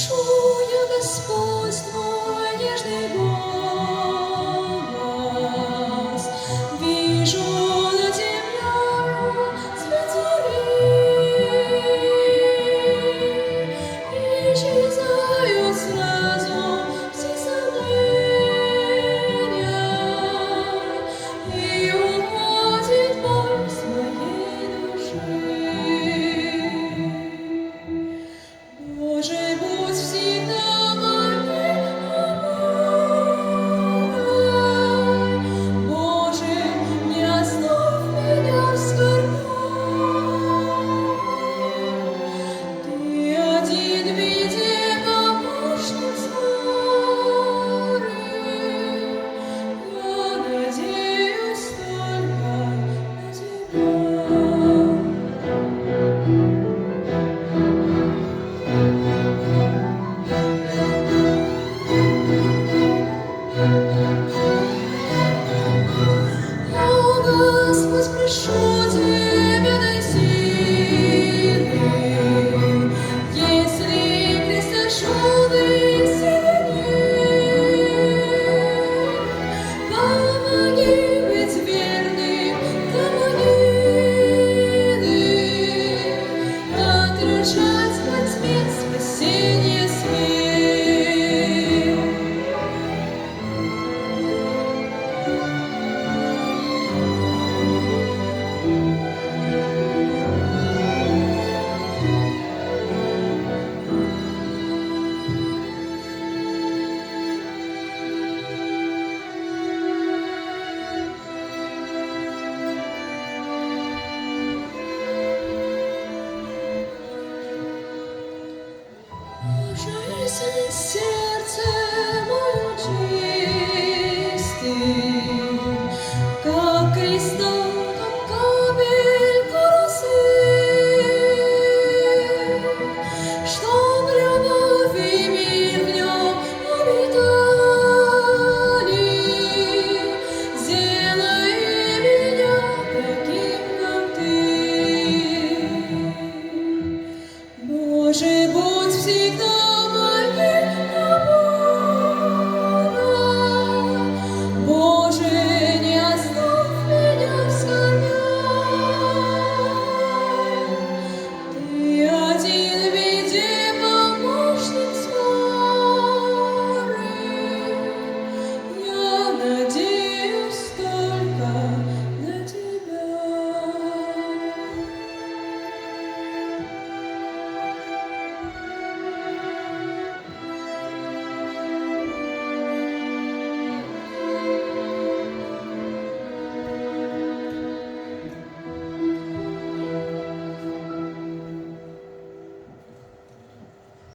Чую, Господь, твой нежный голос, вижу над землею свет зари, исчезают сразу все сомнения, и уходит боль с моей души. Боже, будь всегда моей опорой, Боже, не оставь меня в скорбях. Ты один в беде помощник скорый, я надеюсь только на Тебя. О, Господь, прошу Тебя, дай силы, если крест тяжелый сильней. Помоги быть верным до могилы, отражать во тьме спасение свет. Жизнь сердце